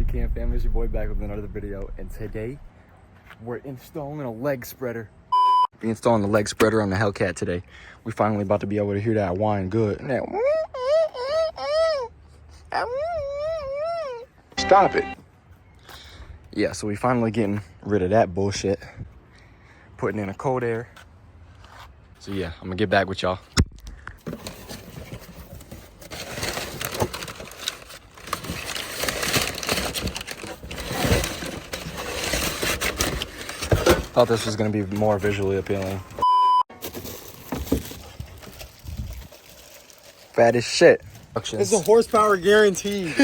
SRTCam fam, it's your boy back with another video, and today we're installing a leg spreader. We're installing the leg spreader on the Hellcat today. We finally about to be able to hear that whine good. Stop it. Yeah, so we finally getting rid of that bullshit. Putting in a cold air. So yeah, I'm gonna get back with y'all. Thought this was gonna be more visually appealing. Bad as shit. It's a horsepower guaranteed.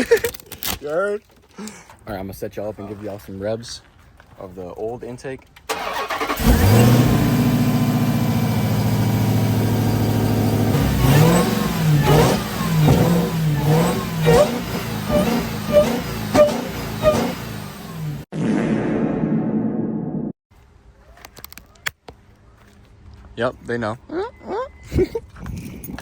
You heard? All right, I'm gonna set y'all up and give y'all some revs of the old intake. Yep, they know.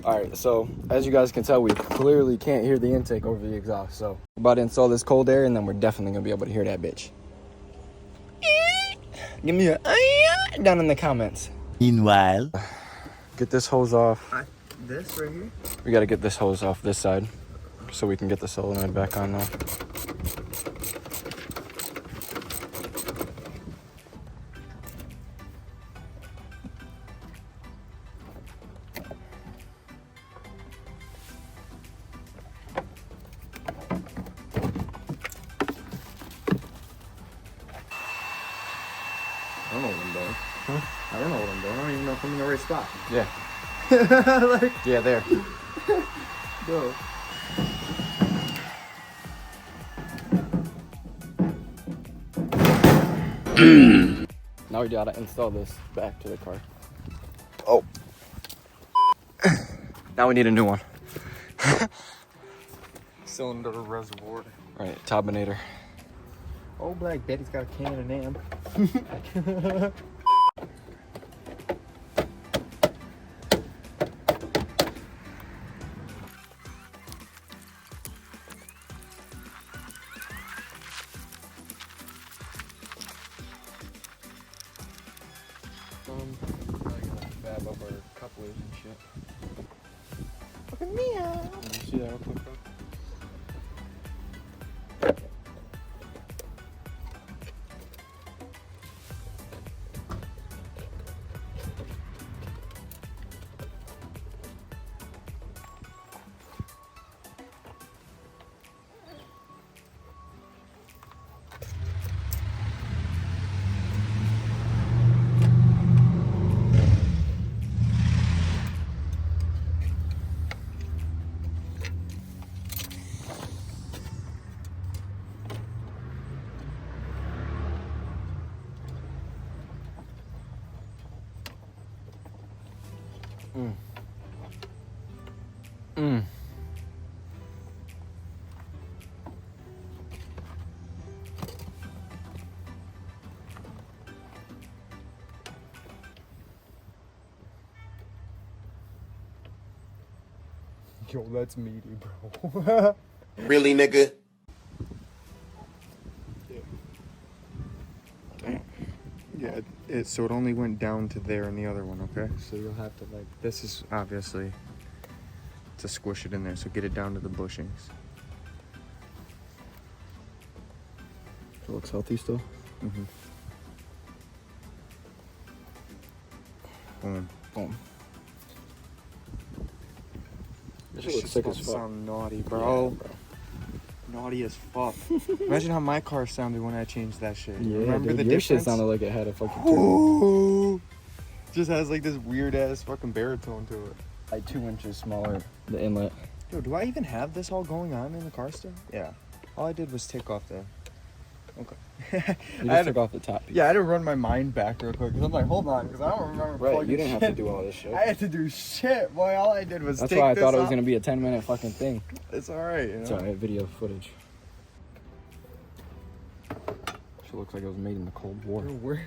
All right, so as you guys can tell, we clearly can't hear the intake over the exhaust. So we're about to install this cold air, and then we're definitely gonna be able to hear that bitch. Give me a down in the comments. Meanwhile, get this hose off. This right here? We gotta get this hose off this side so we can get the solenoid back on now. I don't know what I'm doing. Huh? I don't know what I'm doing. I don't even know if I'm in the right spot. Yeah. Like, Yeah, there. go. Now we gotta install this back to the car. Oh. Now we need a new one. Cylinder reservoir. All right, Tobinator. Oh, Black Betty's got a can of Nam. Fab up our couplers and shit. Look at me. Did you see that real quick, bro? Yo, that's meaty, bro. Really, nigga? Yeah, so it only went down to there in the other one, okay? So you'll have to, like, this is obviously to squish it in there, so get it down to the bushings. It looks healthy still. Mm-hmm. Boom. Boom. This This shit looks sick as shit's fuck. sound naughty, bro. Yeah, bro. Naughty as fuck. Imagine how my car sounded when I changed that shit. Yeah, Remember dude, the your difference? shit sounded like it had a fucking turbo. Ooh. Just has like this weird ass fucking baritone to it. Like 2 inches smaller, the inlet. Yo, do I even have this all going on in the car still? Yeah. All I did was take off the... Okay. You I just had took to, off the top piece. yeah, I had to run my mind back real quick because I'm like, hold on, because I don't remember. Right, plugging you didn't have to shit. do all this shit. I had to do shit, boy. All I did was That's take why I this thought it was off. gonna be a 10-minute fucking thing. It's alright, you know? It's alright, video footage. Shit looks like it was made in the Cold War. We're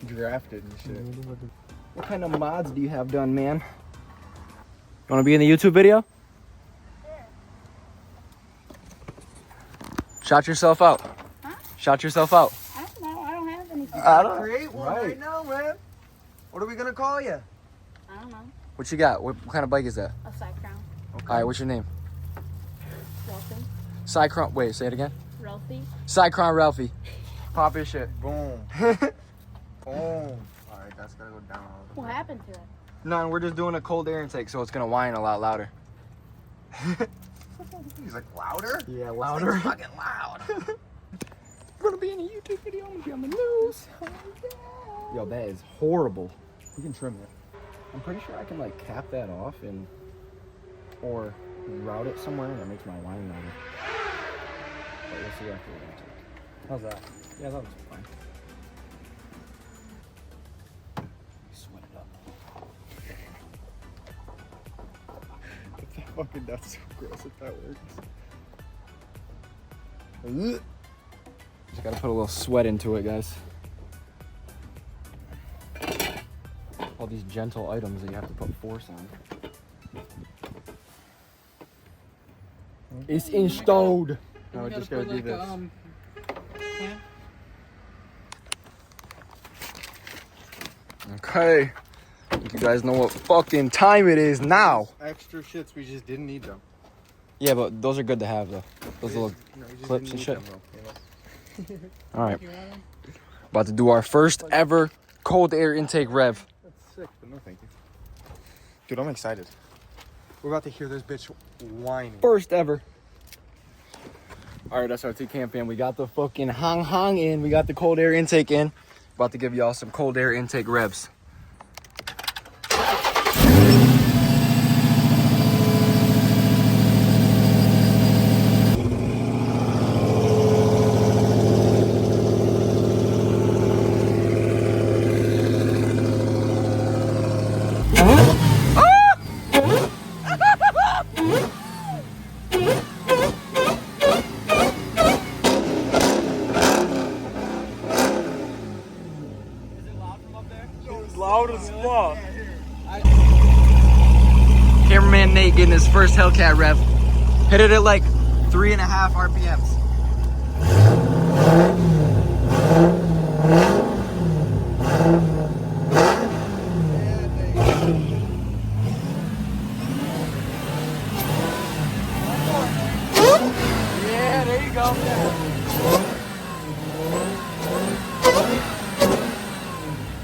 drafted and shit. What kind of mods do you have done, man? You wanna be in the YouTube video? Shot yourself out. Huh? Shot yourself out. I don't know. I don't have anything. I don't Create one right now, man. What are we gonna call you? I don't know. What you got? What kind of bike is that? A side crown. All right, what's your name? Ralphie. Cycron. Wait, say it again. Ralphie. Cycron Ralphie. Pop your shit. Boom. Boom. Alright, that's gotta go down. What happened to it? No, we're just doing a cold air intake, so it's gonna whine a lot louder. He's like, louder? Yeah, louder. It's fucking loud. We're gonna be in a YouTube video. I'm gonna be on the news. Yo, that is horrible. We can trim it. I'm pretty sure I can like cap that off and or route it somewhere that makes my whine louder. But we'll see after the intake. How's that? Yeah, that looks fine. Sweat it up. Fucking, that's so gross if that works. Just gotta put a little sweat into it, guys. All these gentle items that you have to put force on. It's installed. Now we're just gonna do this. Okay. You guys know what fucking time it is now. Extra shits, we just didn't need them. Yeah, but those are good to have though. Those little clips and shit. All right. About to do our first ever cold air intake rev. That's sick, but no thank you. Dude, I'm excited. We're about to hear this bitch whining. First ever. All right, SRTCam fam. We got the fucking hong in. We got the cold air intake in. About to give y'all some cold air intake revs. Loud as fuck. Cameraman Nate getting his first Hellcat rev. Hit it at like 3.5 RPMs. Yeah, there you go.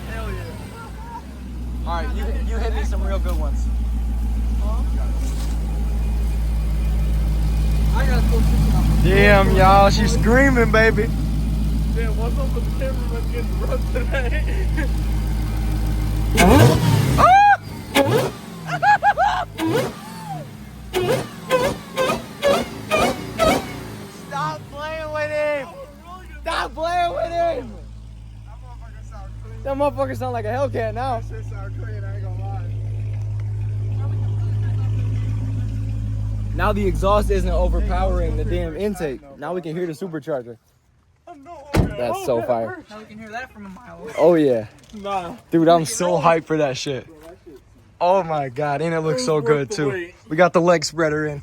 Hell yeah. All right, you hit me some real good ones. I gotta go sit Damn, y'all, she's screaming, baby. Damn, what's up with the cameraman getting rough today? Stop playing with him. Stop playing with him. That motherfucker sound like a Hellcat now. That shit sound clean, I ain't gonna lie. Now the exhaust isn't overpowering the damn intake. Now we can hear the supercharger. That's so fire. Now we can hear that from a mile away. Oh yeah. Nah. Dude, I'm so hyped for that shit. Oh my god, and it looks so good too. We got the leg spreader in.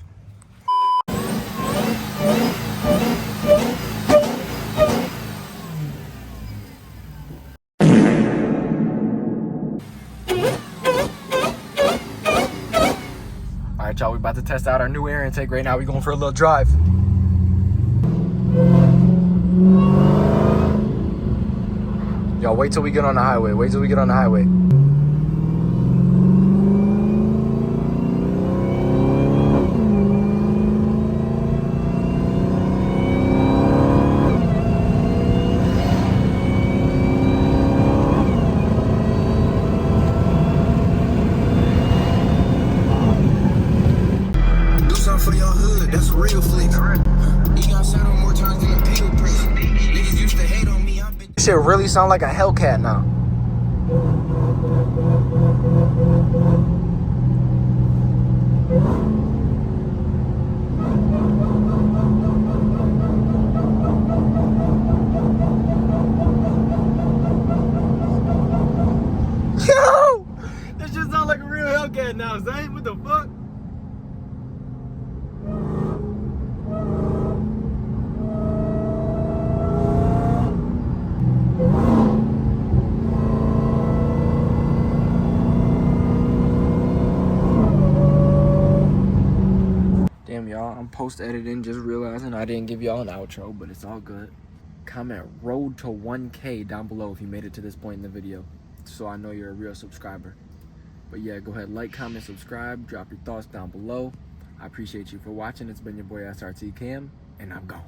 Alright y'all, we about to test out our new air intake right now. We going for a little drive. Yo, wait till we get on the highway. Wait till we get on the highway. Do something for your hood, that's a real flick. He got shot on more times than a pill press. Niggas used to hate on me, I've been. This shit really sound like a Hellcat now. Yo! This just sound like a real Hellcat now, Zane. What the fuck? post-editing, just realizing I didn't give y'all an outro, but it's all good. Comment road to 1K down below if you made it to this point in the video, so I know you're a real subscriber. But yeah, go ahead, like, comment, subscribe, drop your thoughts down below. I appreciate you for watching. It's been your boy SRTCam, and I'm gone.